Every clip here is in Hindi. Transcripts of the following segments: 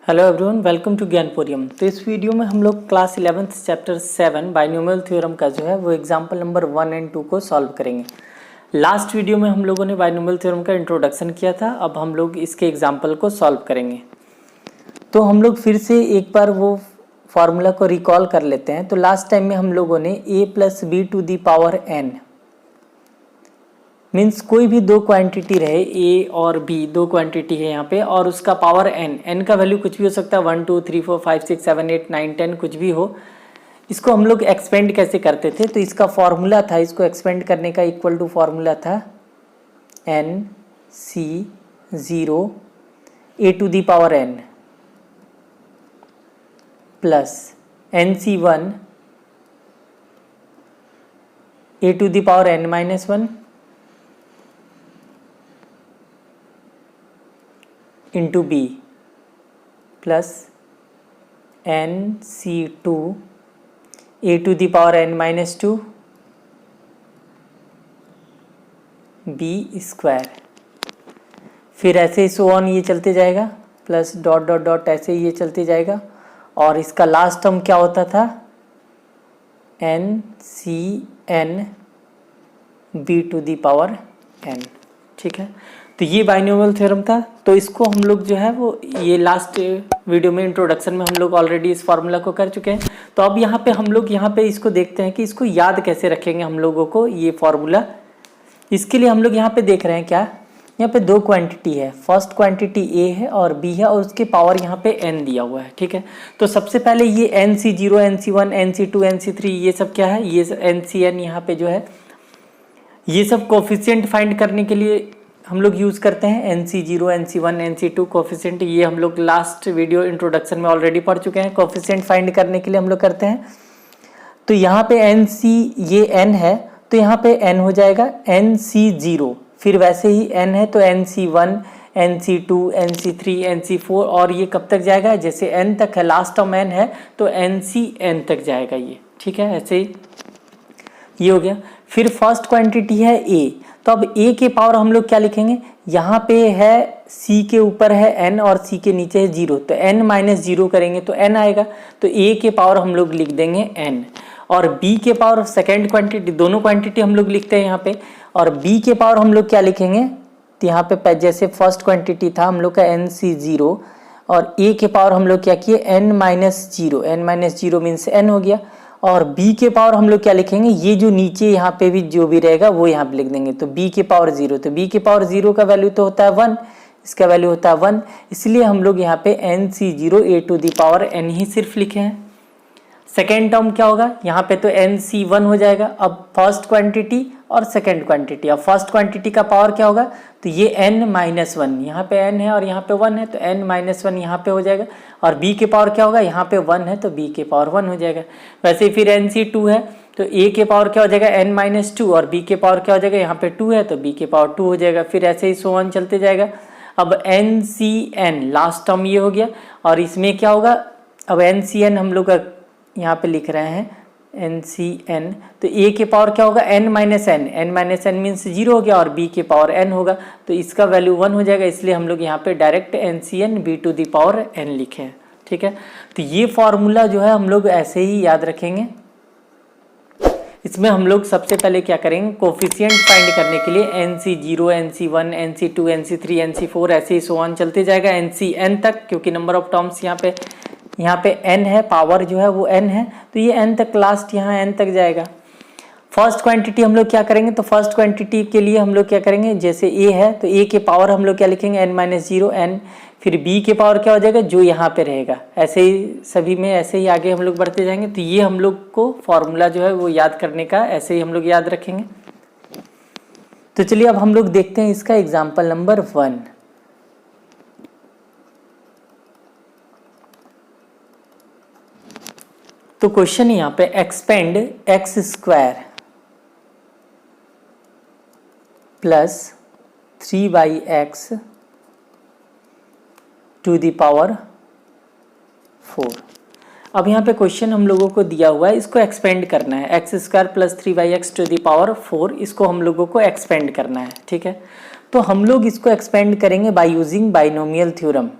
Hello everyone, welcome to Gyanporium. तो इस वीडियो में हम लोग क्लास 11 चैप्टर 7 बाइनोमियल थ्योरम का जो है वो एग्जांपल नंबर 1 एंड 2 को सॉल्व करेंगे। लास्ट वीडियो में हम लोगों ने बाइनोमियल थ्योरम का इंट्रोडक्शन किया था, अब हम लोग इसके एग्जांपल को सॉल्व करेंगे। तो हम लोग फिर से एक बार वो फार्मूला को रिकॉल कर लेते हैं। तो लास्ट टाइम में हम लोगों ने a + b to the power n means कोई भी दो क्वांटिटी रहे, a और b दो क्वांटिटी है यहाँ पे, और उसका पावर n का वैल्यू कुछ भी हो सकता है, 1 2 3 4 5 6 7 8 9 10 कुछ भी हो। इसको हम लोग एक्सपेंड कैसे करते थे, तो इसका फॉर्मूला था, इसको एक्सपेंड करने का इक्वल टू फॉर्मूला था NC0 a to the power n plus NC1 a to the power n-1 into b plus NC2 a to the power n-2 b square. फिर ऐसे ही सो ऑन ये चलते जाएगा, प्लस डॉट डॉट डॉट ऐसे ही ये चलते जाएगा, और इसका लास्ट टर्म क्या होता था, NCn b to the power n। ठीक है, तो ये बाइनोमियल थ्योरम था। तो इसको हम लोग जो है वो ये लास्ट वीडियो में इंट्रोडक्शन में हम लोग ऑलरेडी इस फार्मूला को कर चुके हैं। तो अब यहाँ पे हम लोग यहाँ पे इसको देखते हैं कि इसको याद कैसे रखेंगे हम लोगों को ये फार्मूला। इसके लिए हम लोग यहाँ पे देख रहे हैं क्या, यहाँ पे दो क्वांटिटी है, फर्स्ट क्वांटिटी a है और b है, और उसके पावर यहाँ पे n दिया हुआ है। ठीक है, तो सबसे पहले ये NC0 NC1 NC2 NC3 ये सब क्या है, ये NCn यहाँ पे जो है ये सब कोफिशिएंट फाइंड करने के लिए हम लोग यूज़ करते हैं। NC0 NC1 NC2 कोफिशिएंट, ये हम लोग लास्ट वीडियो इंट्रोडक्शन में ऑलरेडी पढ़ चुके हैं। कोफिशिएंट फाइंड करने के लिए हम लोग करते हैं। तो यहाँ पे NC ये n है, तो यहाँ पे n हो जाएगा NC0, फिर वैसे ही n है तो NC1 NC2 NC3 NC4, और ये कब तक जाएगा, जैसे n तक है, लास्ट टर्म n है तो NCn तक जाएगा ये। ठीक है, ऐसे ही ये हो गया। फिर फर्स्ट क्वांटिटी है a, तो अब a के पावर हम लोग क्या लिखेंगे, यहाँ पे है c के ऊपर है n और c के नीचे है 0, तो n-0 करेंगे तो n आएगा, तो a के पावर हम लोग लिख देंगे n, और b के पावर सेकेंड क्वांटिटी, दोनों क्वांटिटी हम लोग लिखते हैं यहाँ पे, और b के पावर हम लोग क्या लिखेंगे, तो यहाँ पे जैसे फर्स्ट क्वांटिटी था हम लोग का NC0, और a के पावर हम लोग क्या किए n-0, n-0 मीन्स n हो गया, और b के पावर हम लोग क्या लिखेंगे, ये जो नीचे यहाँ पे भी जो भी रहेगा वो यहाँ पे लिख देंगे, तो b के पावर 0, तो b के पावर 0 का वैल्यू तो होता है 1, इसका वैल्यू होता है 1, इसलिए हम लोग यहाँ पे NC0 a to the power n ही सिर्फ लिखे हैं। सेकेंड टर्म क्या होगा, यहाँ पे तो NC1 हो जाएगा। अब फर्स्ट क्वांटिटी और सेकेंड क्वांटिटी, अब फर्स्ट क्वांटिटी का पावर क्या होगा, तो ये n-1, यहाँ पे n है और यहाँ पे 1 है, तो n-1 यहाँ पे हो जाएगा, और b के पावर क्या होगा, यहाँ पे 1 है तो b के पावर 1 हो जाएगा। वैसे ही फिर NC2 है तो a के पावर क्या हो जाएगा n-2, और b के पावर क्या हो जाएगा, यहाँ पे 2 है तो b के पावर 2 हो जाएगा। फिर ऐसे ही सो ऑन चलते जाएगा। अब NCn लास्ट टर्म ये हो गया, और इसमें क्या होगा, अब NCn हम लोग यहाँ पे लिख रहे हैं NCn, तो a के पावर क्या होगा n-n मीन्स 0 हो गया, और b के पावर n होगा, तो इसका वैल्यू 1 हो जाएगा, इसलिए हम लोग यहाँ पे direct NCn b to the power n लिखे हैं। ठीक है, तो ये फॉर्मूला जो है हम लोग ऐसे ही याद रखेंगे। इसमें हम लोग सबसे पहले क्या करेंगे, कोफिशिएंट फाइंड करने के लिए NC0 NC1 NC2 NC3 NC4 ऐसे ही सो ऑन चलते जाएगा NCn तक, क्योंकि नंबर ऑफ टर्म्स यहाँ पे n है, पावर जो है वो n है, तो ये n तक, लास्ट यहाँ n तक जाएगा। फर्स्ट क्वांटिटी हम लोग क्या करेंगे, तो फर्स्ट क्वांटिटी के लिए हम लोग क्या करेंगे, जैसे a है तो a के पावर हम लोग क्या लिखेंगे n-0 n, फिर b के पावर क्या हो जाएगा, जो यहाँ पे रहेगा, ऐसे ही सभी में ऐसे ही आगे हम लोग बढ़ते जाएंगे। तो ये हम लोग को फॉर्मूला जो है वो याद करने का ऐसे ही हम लोग याद रखेंगे। तो चलिए अब हम लोग देखते हैं इसका एग्जाम्पल नंबर 1। तो क्वेश्चन यहाँ पे expand x² plus 3x to the power 4। अब यहाँ पे क्वेश्चन हम लोगों को दिया हुआ है, इसको एक्सपेंड करना है, x² plus 3x to the power 4, इसको हम लोगों को एक्सपेंड करना है। ठीक है, तो हम लोग इसको एक्सपेंड करेंगे by using binomial theorem.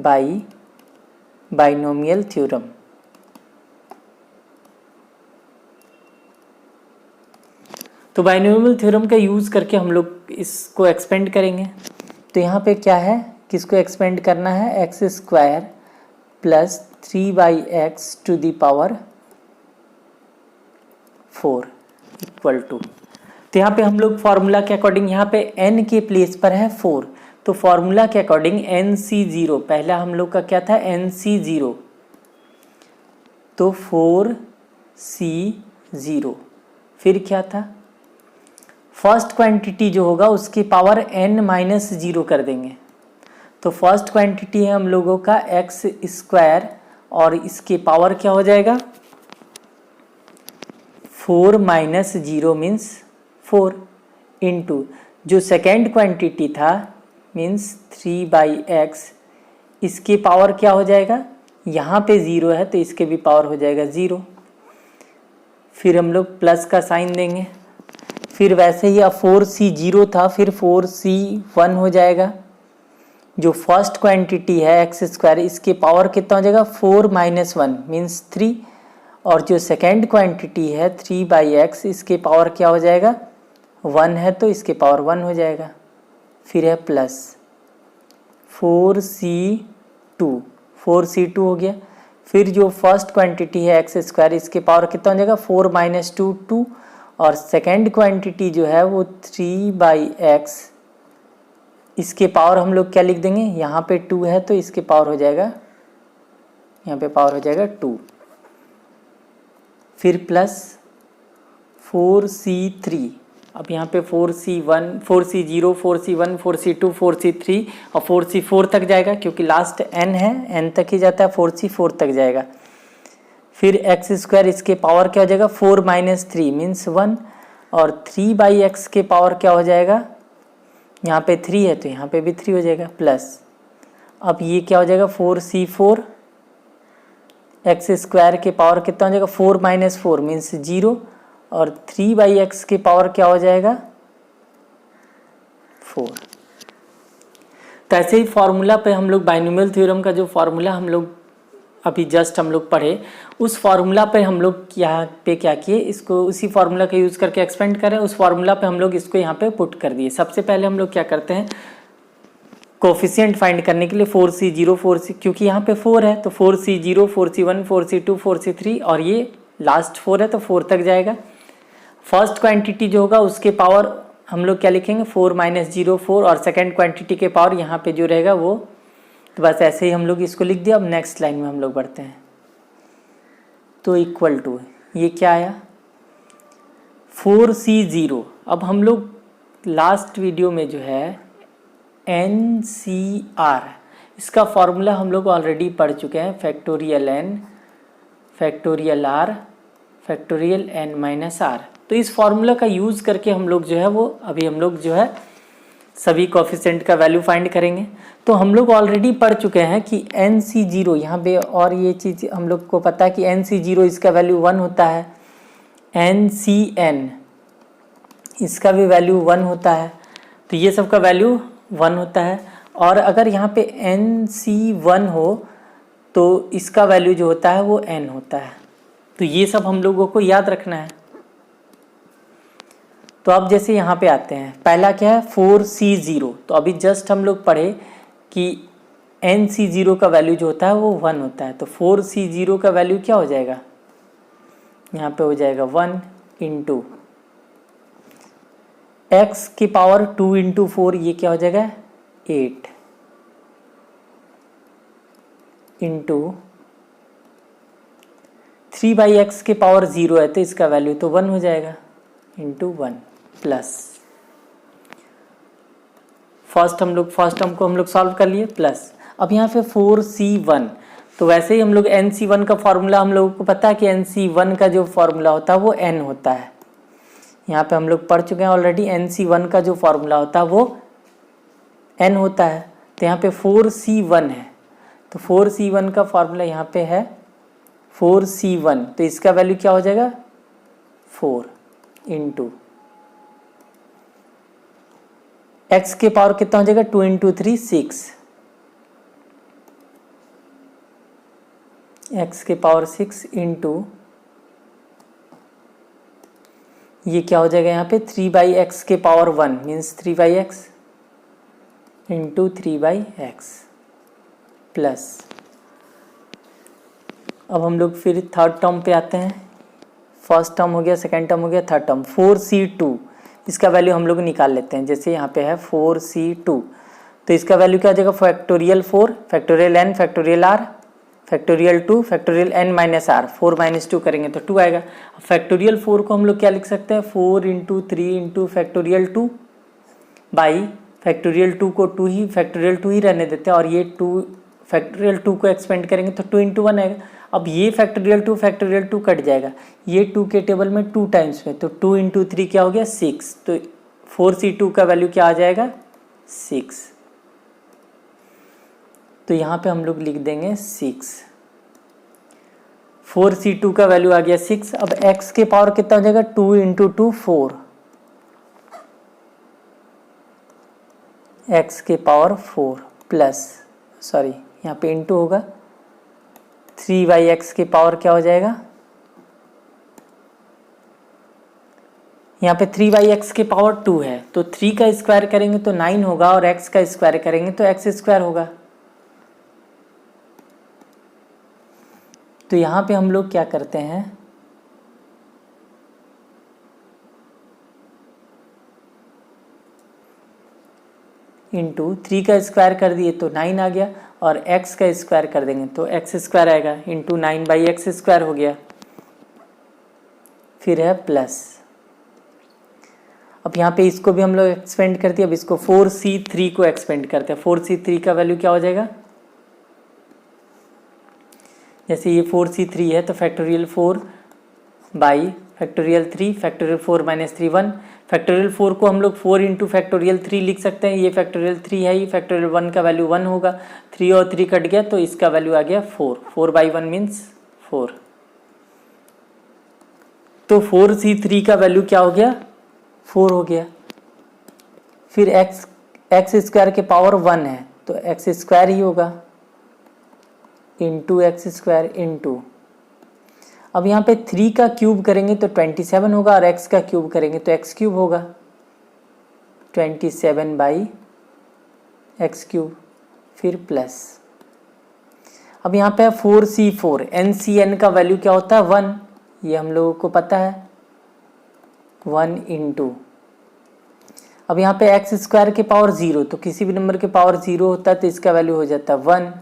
By binomial theorem. तो बाइनोमियल थ्योरम का यूज़ करके हम लोग इसको एक्सपेंड करेंगे। तो यहाँ पे क्या है, किसको एक्सपेंड करना है, x square plus 3/x to the power 4 equal to. तो यहाँ पे हम लोग फॉर्मूला के अकॉर्डिंग, यहाँ पे n के प्लेस पर है 4, तो फॉर्मूला के अकॉर्डिंग NC0, पहला हम लोग का क्या था NC0, तो 4C0, फिर क्या था, फर्स्ट क्वांटिटी जो होगा उसकी पावर n-0 कर देंगे। तो फर्स्ट क्वांटिटी है हम लोगों का एक्स स्क्वायर और इसके पावर क्या हो जाएगा 4 - 0 मीन्स 4 इंटू जो सेकेंड क्वांटिटी था मीन्स 3/x, इसकी पावर क्या हो जाएगा, यहाँ पे 0 है तो इसके भी पावर हो जाएगा 0, फिर हम लोग प्लस का साइन देंगे, फिर वैसे ही अब 4C0 था, फिर 4C1 हो जाएगा। जो फर्स्ट क्वांटिटी है एक्स स्क्वायर, इसके पावर कितना हो जाएगा 4 - 1 मीन्स 3, और जो सेकेंड क्वांटिटी है 3/x, इसके पावर क्या हो जाएगा 1 है तो इसके पावर 1 हो जाएगा, फिर है प्लस 4C2 हो गया। फिर जो फर्स्ट क्वांटिटी है एक्स स्क्वायर, इसके पावर कितना हो जाएगा 4 - 2 2, और सेकेंड क्वांटिटी जो है वो 3/x, इसके पावर हम लोग क्या लिख देंगे, यहाँ पे 2 है तो इसके पावर हो जाएगा, यहाँ पे पावर हो जाएगा 2, फिर प्लस 4C3, अब यहाँ पे 4C1 4C0 4C1 4C2 4C3 और 4C4 तक जाएगा, क्योंकि लास्ट n है, n तक ही जाता है, 4C4 तक जाएगा। फिर एक्स स्क्वायर, इसके पावर क्या हो जाएगा 4 - 3 मीन्स 1, और 3/x के पावर क्या हो जाएगा, यहाँ पे 3 है तो यहाँ पे भी 3 हो जाएगा, प्लस अब ये क्या हो जाएगा 4C4, एक्स स्क्वायर के पावर कितना हो जाएगा 4 - 4 मीन्स 0, और 3/x के पावर क्या हो जाएगा 4। तो ऐसे ही फॉर्मूला पे हम लोग बाइनोमियल थ्योरम का जो फॉर्मूला हम लोग अभी जस्ट हम लोग पढ़े, उस फार्मूला पे हम लोग यहाँ पे क्या किए, इसको उसी फार्मूला का यूज़ करके एक्सपेंड करें, उस फार्मूला पे हम लोग इसको यहाँ पे पुट कर दिए। सबसे पहले हम लोग क्या करते हैं, कोफिशिएंट फाइंड करने के लिए 4C0 4C, क्योंकि यहाँ पे 4 है तो 4C0 4C1 4C2 4C3, और ये लास्ट 4 है तो 4 तक जाएगा। फर्स्ट क्वांटिटी जो होगा उसके पावर हम लोग क्या लिखेंगे 4 - 0 4, और सेकेंड क्वांटिटी के पावर यहाँ पे जो रहेगा वो, तो बस ऐसे ही हम लोग इसको लिख दिया। अब नेक्स्ट लाइन में हम लोग बढ़ते हैं, तो इक्वल टू ये क्या आया 4C0। अब हम लोग लास्ट वीडियो में जो है NCR, इसका फॉर्मूला हम लोग ऑलरेडी पढ़ चुके हैं, factorial n factorial r factorial n - r। तो इस फॉर्मूला का यूज़ करके हम लोग जो है वो अभी हम लोग जो है सभी कोफिशिएंट का वैल्यू फाइंड करेंगे। तो हम लोग ऑलरेडी पढ़ चुके हैं कि NC0 यहाँ पे, और ये चीज़ हम लोग को पता है कि NC0 इसका वैल्यू 1 होता है, NCN इसका भी वैल्यू 1 होता है, तो ये सब का वैल्यू 1 होता है। और अगर यहाँ पे NC1 हो तो इसका वैल्यू जो होता है वो n होता है। तो ये सब हम लोगों को याद रखना है। तो अब जैसे यहाँ पे आते हैं, पहला क्या है 4C0, तो अभी जस्ट हम लोग पढ़े कि NC0 का वैल्यू जो होता है वो 1 होता है, तो 4C0 का वैल्यू क्या हो जाएगा, यहाँ पे हो जाएगा 1 इंटू x की पावर 2 इंटू 4, ये क्या हो जाएगा 8 इंटू 3/x के पावर 0 है तो इसका वैल्यू तो 1 हो जाएगा, इंटू 1 प्लस फर्स्ट टर्म को हम लोग सॉल्व कर लिए, प्लस अब यहाँ पे 4C1, तो वैसे ही हम लोग NC1 का फॉर्मूला हम लोगों को पता है कि NC1 का जो फॉर्मूला होता है वो n होता है। यहाँ पे हम लोग पढ़ चुके हैं ऑलरेडी, NC1 का जो फॉर्मूला होता है वो n होता है। तो यहाँ पे 4C1 है, तो 4C1 का फॉर्मूला यहाँ पे है 4C1, तो इसका वैल्यू क्या हो जाएगा 4 इंटू x के पावर कितना हो जाएगा 2 इंटू 3 6 एक्स के पावर 6 इंटू, ये क्या हो जाएगा यहाँ पे 3/x के power 1 means 3/x into 3/x plus, अब हम लोग फिर थर्ड टर्म पे आते हैं। फर्स्ट टर्म हो गया, सेकेंड टर्म हो गया, थर्ड टर्म 4c2, इसका वैल्यू हम लोग निकाल लेते हैं। जैसे यहाँ पे है 4c2, तो इसका वैल्यू क्या हो जाएगा factorial 4 factorial n factorial r factorial 2 factorial n minus r, 4 minus 2 करेंगे तो 2 आएगा। फैक्टोरियल 4 को हम लोग क्या लिख सकते हैं 4 into 3 into factorial 2 by factorial 2 को 2 ही फैक्टोरियल 2 ही रहने देते हैं, और ये 2 फैक्टोरियल 2 को एक्सपेंड करेंगे तो 2 इंटू 1 आएगा। अब ये फैक्टोरियल 2 कट जाएगा, ये 2 के टेबल में 2 टाइम्स में, तो 2 इंटू 3 क्या हो गया 6, तो 4c2 का वैल्यू क्या आ जाएगा 6, तो यहाँ पे हम लोग लिख देंगे 6। 4c2 का वैल्यू आ गया 6। अब x के पावर कितना हो जाएगा 2 इंटू 2 4, x के पावर 4 प्लस, सॉरी यहाँ पे इंटू होगा, 3/x के पावर क्या हो जाएगा, यहाँ पे 3/x के पावर 2 है, तो 3 का स्क्वायर करेंगे तो 9 होगा, और x का स्क्वायर करेंगे तो x स्क्वायर होगा। तो यहाँ पे हम लोग क्या करते हैं, इंटू 3 का स्क्वायर कर दिए तो 9 आ गया, और x का स्क्वायर कर देंगे तो x स्क्वायर आएगा, इंटू 9/x स्क्वायर हो गया, फिर है प्लस। अब यहाँ पे इसको भी हम लोग एक्सपेंड करते हैं, अब इसको 4c3 को एक्सपेंड करते हैं। 4c3 का वैल्यू क्या हो जाएगा, जैसे ये 4c3 है तो factorial 4 by factorial 3 factorial 4 minus 3 1, factorial 4 को हम लोग 4 इंटू फैक्टोरियल 3 लिख सकते हैं। ये फैक्टोरियल 3 है, ये फैक्टोरियल 1 का वैल्यू 1 होगा, 3 और 3 कट गया तो इसका वैल्यू आ गया 4, 4/1 मीन्स 4, तो 4c3 का वैल्यू क्या हो गया 4 हो गया। फिर x स्क्वायर के पावर 1 है तो x स्क्वायर ही होगा, इंटू एक्स स्क्वायर इंटू, अब यहाँ पे 3 का क्यूब करेंगे तो 27 होगा, और x का क्यूब करेंगे तो x क्यूब होगा, 27/x क्यूब, फिर प्लस। अब यहाँ पे है 4c4, NCN का वैल्यू क्या होता है 1, ये हम लोगों को पता है, 1 इंटू, अब यहाँ पे x स्क्वायर के पावर 0, तो किसी भी नंबर के पावर 0 होता है तो इसका वैल्यू हो जाता है 1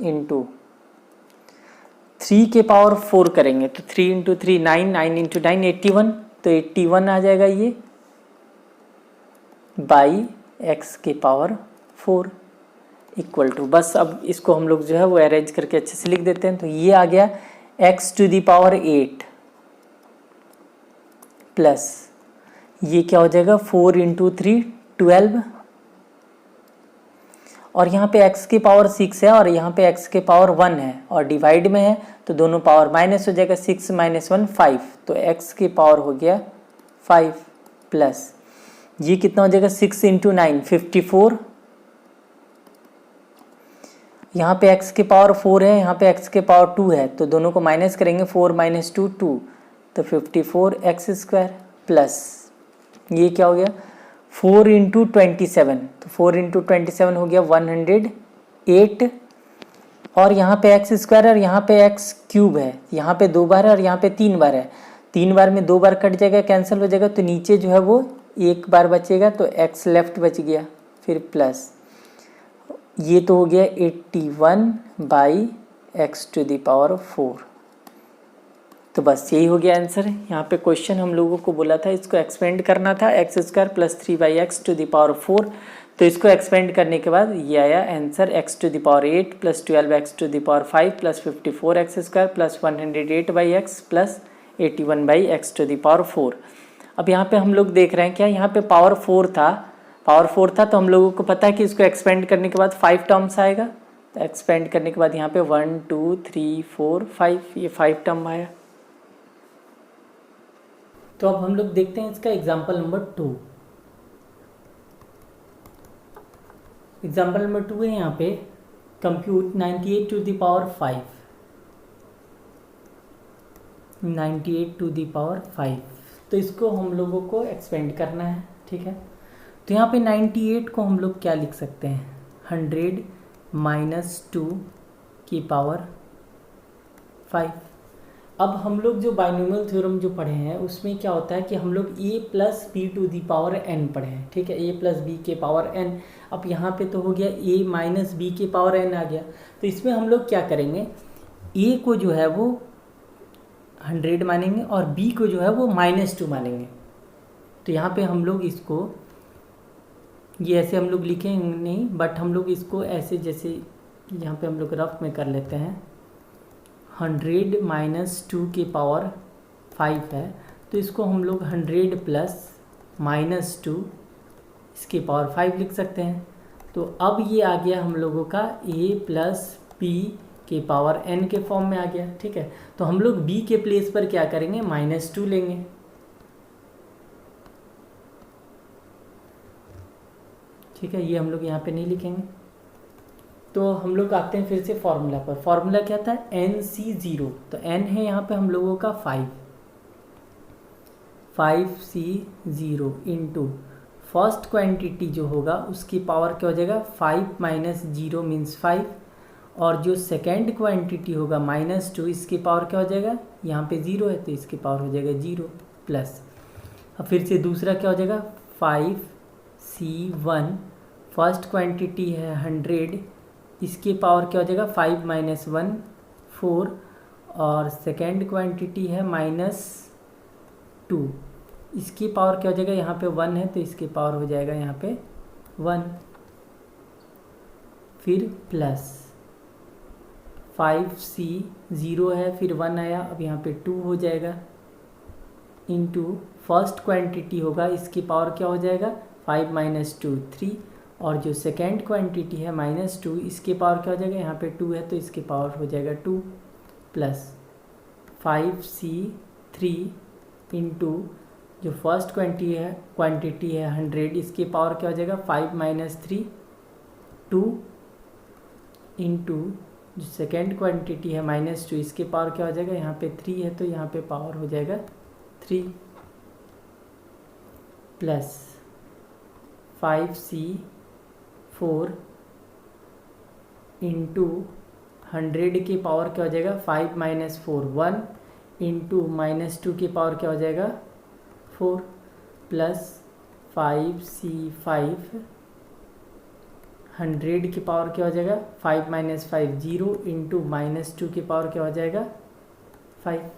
इंटू 3 के पावर 4 करेंगे तो 3 इंटू 3 9, 9 इंटू 9 81, तो 81 आ जाएगा ये, बाई x के पावर 4 इक्वल टू, बस अब इसको हम लोग जो है वो अरेंज करके अच्छे से लिख देते हैं। तो ये आ गया x to the power 8 plus, ये क्या हो जाएगा 4 इंटू 3 12, और यहाँ पे x की पावर 6 है और यहाँ पे x के पावर 1 है, और डिवाइड में है तो दोनों पावर माइनस हो जाएगा, 6 माइनस 1 5, तो x की पावर हो गया 5 प्लस, ये कितना हो जाएगा 6 इंटू 9 54, यहाँ पे x के पावर 4 है, यहाँ पे x के पावर 2 है, तो दोनों को माइनस करेंगे, 4 माइनस 2 2, तो 54x स्क्वायर प्लस, ये क्या हो गया 4 इंटू 27, तो 4 इंटू 27 हो गया 108, और यहाँ पे एक्स स्क्वायर और यहाँ पे एक्स क्यूब है, यहाँ पे 2 बार है और यहाँ पे 3 बार है, 3 बार में 2 बार कट जाएगा, कैंसिल हो जाएगा, तो नीचे जो है वो 1 बार बचेगा, तो एक्स लेफ्ट बच गया, फिर प्लस, ये तो हो गया 81/x टू द पावर 4। तो बस यही हो गया आंसर। यहाँ पे क्वेश्चन हम लोगों को बोला था इसको एक्सपेंड करना था, x square plus 3/x to the power 4, तो इसको एक्सपेंड करने के बाद ये आया answer x to the power 8 plus 12x to the power 5 plus 54x square plus 108/x plus 81/x to the power 4। अब यहाँ पे हम लोग देख रहे हैं क्या, यहाँ पे पावर 4 था, तो हम लोगों को पता है कि इसको एक्सपेंड करने के बाद 5 टर्म्स आएगा, तो एक्सपेंड करने के बाद यहाँ पे 1 2 3 4 5, ये 5 टर्म आया। तो अब हम लोग देखते हैं इसका एग्जाम्पल नंबर 2। एग्जाम्पल नंबर 2 है यहाँ पे, compute 98 to the power 5 98 to the power 5। तो इसको हम लोगों को एक्सपेंड करना है, ठीक है। तो यहाँ पे 98 को हम लोग क्या लिख सकते हैं, 100 माइनस 2 की पावर 5। अब हम लोग जो बाइनोमियल थ्योरम जो पढ़े हैं उसमें क्या होता है कि हम लोग a plus b to the power n पढ़े हैं, ठीक है, a प्लस बी के पावर n। अब यहाँ पे तो हो गया a माइनस बी के पावर n आ गया। तो इसमें हम लोग क्या करेंगे, a को जो है वो 100 मानेंगे और b को जो है वो -2 मानेंगे। तो यहाँ पे हम लोग इसको ये ऐसे हम लोग लिखेंगे नहीं, बट हम लोग इसको ऐसे जैसे यहाँ पे हम लोग रफ में कर लेते हैं। 100 माइनस 2 की पावर 5 है, तो इसको हम लोग 100 प्लस -2 इसकी पावर 5 लिख सकते हैं। तो अब ये आ गया हम लोगों का a प्लस बी के पावर n के फॉर्म में आ गया, ठीक है। तो हम लोग b के प्लेस पर क्या करेंगे, -2 लेंगे, ठीक है। ये हम लोग यहाँ पे नहीं लिखेंगे। तो हम लोग आते हैं फिर से फॉर्मूला पर। फॉर्मूला क्या था, NC0। तो n है यहाँ पे हम लोगों का 5C0 इंटू फर्स्ट क्वांटिटी जो होगा उसकी पावर क्या हो जाएगा, 5 माइनस 0 मीन्स 5, और जो सेकेंड क्वांटिटी होगा -2 इसकी पावर क्या हो जाएगा, यहाँ पे 0 है तो इसकी पावर हो जाएगा 0 प्लस। अब फिर से दूसरा क्या हो जाएगा, 5C1 फर्स्ट क्वांटिटी है 100, इसकी पावर क्या हो जाएगा, 5 माइनस 1 4, और सेकेंड क्वांटिटी है -2, इसकी पावर क्या हो जाएगा, यहाँ पे 1 है तो इसकी पावर हो जाएगा यहाँ पे 1, फिर प्लस 5C0 है, फिर 1 आया, अब यहाँ पे 2 हो जाएगा, इंटू फर्स्ट क्वांटिटी होगा इसकी पावर क्या हो जाएगा, 5 माइनस 2 3, और जो सेकेंड क्वांटिटी है -2 इसके पावर क्या हो जाएगा, यहाँ पे 2 है तो इसकी पावर हो जाएगा 2 प्लस 5C3 इंटू जो फर्स्ट क्वांटिटी है 100 इसकी पावर क्या हो जाएगा, 5 माइनस 3 2 इंटू जो सेकेंड क्वांटिटी है -2 इसके पावर क्या हो जाएगा, यहाँ पे 3 है तो यहाँ पे पावर हो जाएगा 3 प्लस 5C4 इंटू 100 की पावर क्या हो जाएगा, 5 माइनस 4 1 इंटू -2 की पावर क्या हो जाएगा 4 प्लस 5C5 100 की पावर क्या हो जाएगा, 5 माइनस 5 0 इंटू -2 की पावर क्या हो जाएगा 5।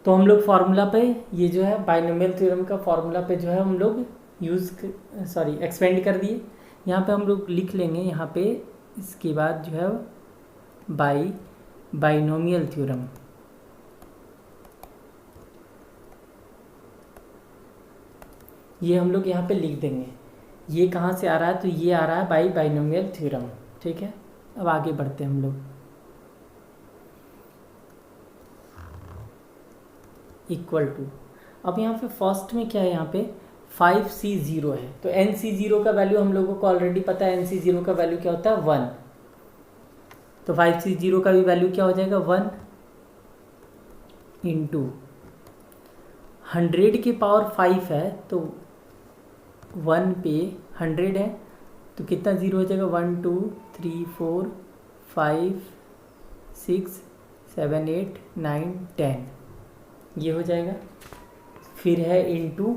तो हम लोग फार्मूला पे ये जो है बाइनोमियल थ्योरम का फार्मूला पे जो है हम लोग एक्सपेंड कर दिए। यहाँ पे हम लोग लिख लेंगे, यहाँ पे इसके बाद जो है बाइनोमियल थ्योरम, ये हम लोग यहाँ पे लिख देंगे। ये कहाँ से आ रहा है, तो ये आ रहा है बाइनोमियल थ्योरम, ठीक है। अब आगे बढ़ते हैं हम लोग। इक्वल टू, अब यहाँ पे फर्स्ट में क्या है, यहाँ पे 5C0 है, तो NC0 का वैल्यू हम लोगों को ऑलरेडी पता है, NC0 का वैल्यू क्या होता है 1, तो 5C0 का भी वैल्यू क्या हो जाएगा 1 इंटू 100 की पावर 5 है तो 1 पे 100 है तो कितना ज़ीरो हो जाएगा, 1 2 3 4 5 6 7 8 9 10, ये हो जाएगा। फिर है इंटू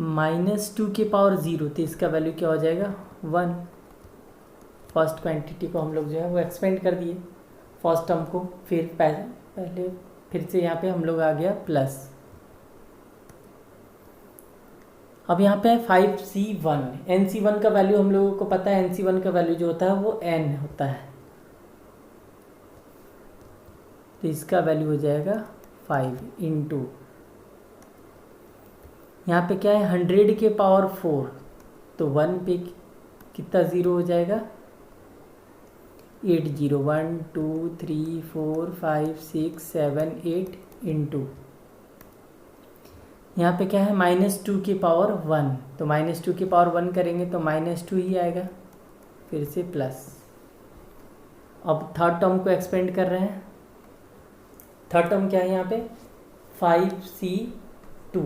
-2 की पावर 0, तो इसका वैल्यू क्या हो जाएगा 1। फर्स्ट क्वांटिटी को हम लोग जो है वो एक्सपेंड कर दिए फर्स्ट टर्म को, फिर पहले फिर से यहाँ पे हम लोग आ गया प्लस। अब यहाँ पे है 5C1, NC1 का वैल्यू हम लोगों को पता है, NC1 का वैल्यू जो होता है वो n होता है, तो इसका वैल्यू हो जाएगा 5 इंटू यहाँ पे क्या है 100 के पावर 4, तो 1 पे कितना ज़ीरो हो जाएगा 8 0 1 2 3 4 5 6 7 8 इंटू यहाँ पे क्या है -2 की पावर 1, तो -2 की पावर 1 करेंगे तो -2 ही आएगा, फिर से प्लस अब थर्ड टर्म को एक्सपेंड कर रहे हैं। थर्ड टर्म क्या है यहाँ पे 5c2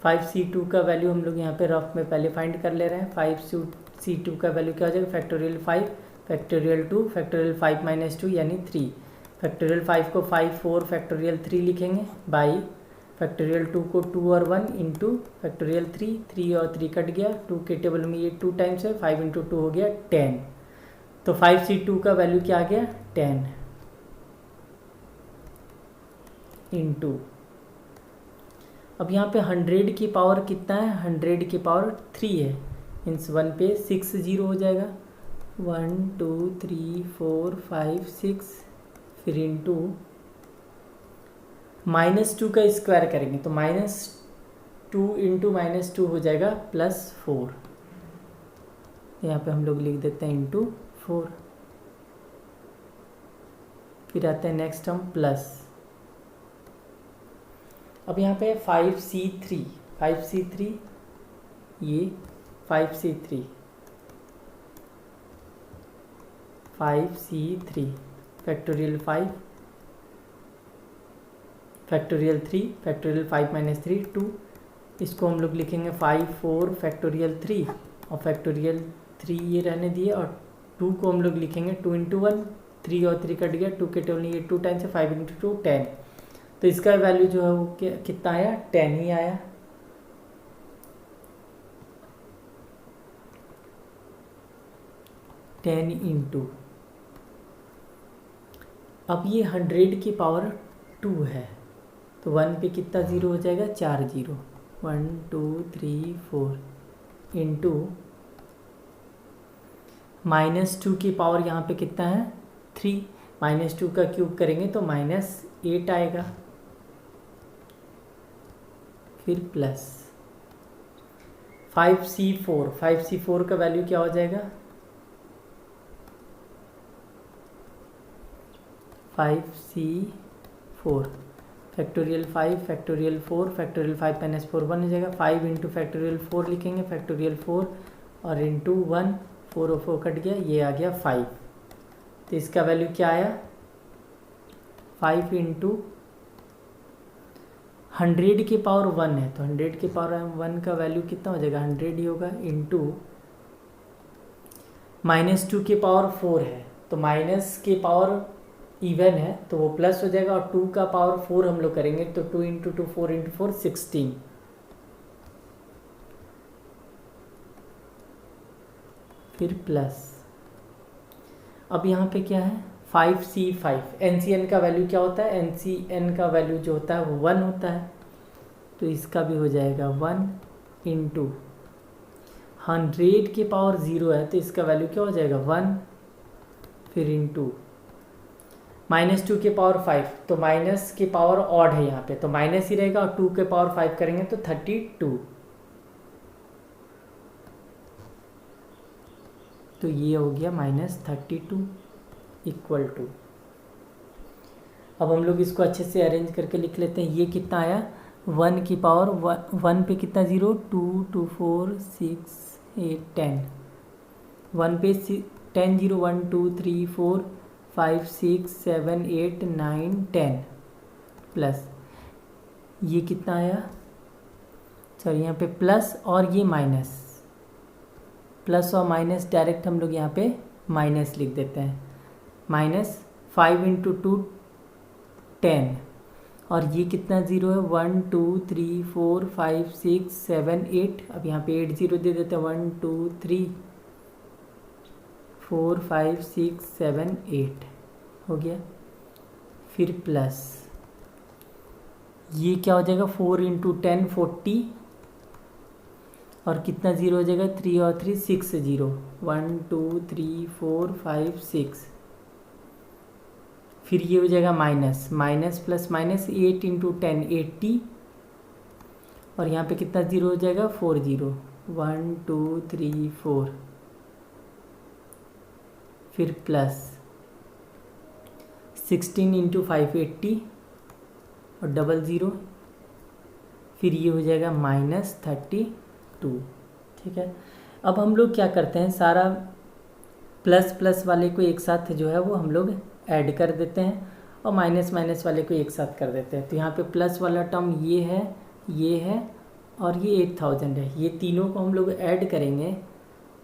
5c2 का वैल्यू हम लोग यहाँ पे रफ में पहले फाइंड कर ले रहे हैं। 5c2 का वैल्यू क्या हो जाएगा फैक्टोरियल 5 फैक्टोरियल 2 फैक्टोरियल 5 माइनस 2 यानी 3 फैक्टोरियल 5 को 5 4 फैक्टोरियल 3 लिखेंगे बाई फैक्टोरियल 2 को 2 और 1 इंटू फैक्टोरियल 3 और 3 कट गया 2 के टेबल में ये 2 टाइम्स है 5 इंटू 2 हो गया 10। तो 5c2 का वैल्यू क्या आ गया 10 इंटू अब यहाँ पे 100 की पावर कितना है 100 की पावर 3 है मीन्स 1 पे 6 0 हो जाएगा 1 2 3 4 5 6 फिर इंटू -2 का स्क्वायर करेंगे तो -2 इंटू -2 हो जाएगा +4। यहाँ पे हम लोग लिख देते हैं इंटू 4। फिर आते हैं नेक्स्ट टर्म प्लस। अब यहाँ पे 5c3 ये 5c3 factorial 5 factorial 3 factorial 5 minus 3 2 इसको हम लोग लिखेंगे 5 4 फैक्टोरियल 3 और फैक्टोरियल 3 ये रहने दिए और 2 को हम लोग लिखेंगे 2 इंटू 1 3 और 3 कट गया 2 के टेबल ये 2 टाइम्स है 5 इंटू 2 10। तो इसका वैल्यू जो है वो कितना आया 10 ही आया। इंटू अब ये 100 की पावर 2 है तो 1 पे कितना ज़ीरो हो जाएगा 4 0 1 2 3 4 इंटू -2 की पावर यहाँ पे कितना है 3 -2 का क्यूब करेंगे तो -8 आएगा। फिर प्लस 5c4 का वैल्यू क्या हो जाएगा 5c4 factorial 5 factorial 4 factorial 5 minus 4 1 हो जाएगा 5 इंटू फैक्टोरियल 4 लिखेंगे फैक्टोरियल 4 और इंटू 1 4 और 4 कट गया ये आ गया 5। तो इसका वैल्यू क्या आया 5 इंटू 100 की पावर 1 है तो 100 की पावर 1 का वैल्यू कितना हो जाएगा 100 ही होगा इंटू -2 की पावर 4 है तो माइनस की पावर इवन है तो वो प्लस हो जाएगा और 2 का पावर 4 हम लोग करेंगे तो 2 इंटू 2 4 इंटू 4 16 फिर प्लस। अब यहाँ पे क्या है 5c5 NCN का वैल्यू क्या होता है NCN का वैल्यू जो होता है वो 1 होता है तो इसका भी हो जाएगा 1 इंटू 100 की पावर 0 है तो इसका वैल्यू क्या हो जाएगा 1 फिर इंटू -2 के पावर 5 तो माइनस की पावर ऑड है यहाँ पे तो माइनस ही रहेगा और 2 के पावर 5 करेंगे तो 32 तो ये हो गया -32 इक्वल टू। अब हम लोग इसको अच्छे से अरेंज करके लिख लेते हैं। ये कितना आया 1 की पावर 1 पे कितना 0 2 2 4 6 8 10 1 पे 10 0 1 2 3 4 5 6 7 8 9 10 प्लस ये कितना आया सॉरी यहाँ पे प्लस और ये माइनस प्लस और माइनस डायरेक्ट हम लोग यहाँ पे माइनस लिख देते हैं -5 इंटू 2 10 और ये कितना 0 है 1 2 3 4 5 6 7 8 अब यहाँ पे 8 0 दे देते हैं 1 2 3 4 5 6 7 8 हो गया। फिर प्लस ये क्या हो जाएगा 4 इंटू 10 40 और कितना 0 हो जाएगा 3 और 3 6 0 1 2 3 4 5 6 फिर ये हो जाएगा माइनस प्लस माइनस 8 इंटू 10 80 और यहाँ पे कितना 0 हो जाएगा 4 0 1 2 3 4 फिर प्लस 16 इंटू 580 और 00 फिर ये हो जाएगा -32 ठीक है। अब हम लोग क्या करते हैं, सारा प्लस प्लस वाले को एक साथ जो है वो हम लोग ऐड कर देते हैं और माइनस माइनस वाले को एक साथ कर देते हैं। तो यहाँ पे प्लस वाला टर्म ये है और ये 8000 है। ये तीनों को हम लोग ऐड करेंगे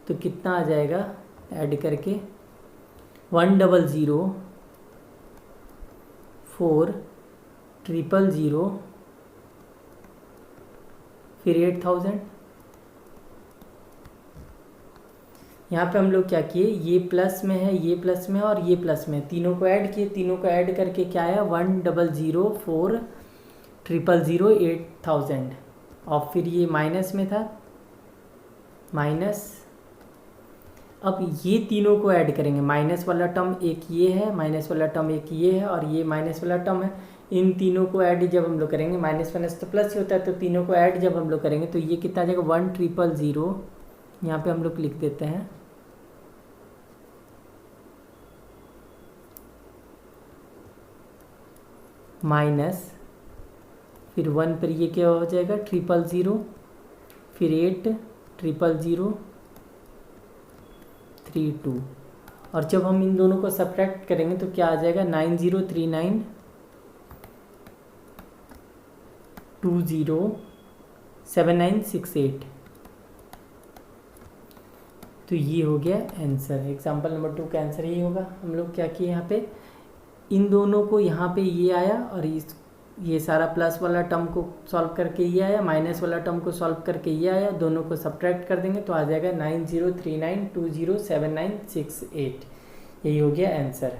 तो कितना आ जाएगा, ऐड करके 100 4000 फिर 8000। यहाँ पे हम लोग क्या किए, ये प्लस में है, ये प्लस में है और ये प्लस में है, तीनों को ऐड किए। तीनों को ऐड करके क्या आया, 100 4000 8000 और फिर ये माइनस में था, माइनस। अब ये तीनों को ऐड करेंगे, माइनस वाला टर्म एक ये है, माइनस वाला टर्म एक ये है और ये माइनस वाला टर्म है। इन तीनों को ऐड जब हम लोग करेंगे, माइनस माइनस तो प्लस ही होता है, तो तीनों को ऐड जब हम लोग करेंगे तो ये कितना आ जाएगा, 100 यहाँ पे हम लोग लिख देते हैं माइनस, फिर 1 पर ये क्या हो जाएगा 000, फिर 8 0032। और जब हम इन दोनों को सब्ट्रैक्ट करेंगे तो क्या आ जाएगा 9039207968। तो ये हो गया आंसर। एग्जाम्पल नंबर 2 का आंसर यही होगा। हम लोग क्या किए, यहाँ पे इन दोनों को, यहाँ पे ये आया और ये सारा प्लस वाला टर्म को सॉल्व करके ये आया, माइनस वाला टर्म को सॉल्व करके ये आया, दोनों को सब्ट्रैक्ट कर देंगे तो आ जाएगा 9039207968। यही हो गया आंसर।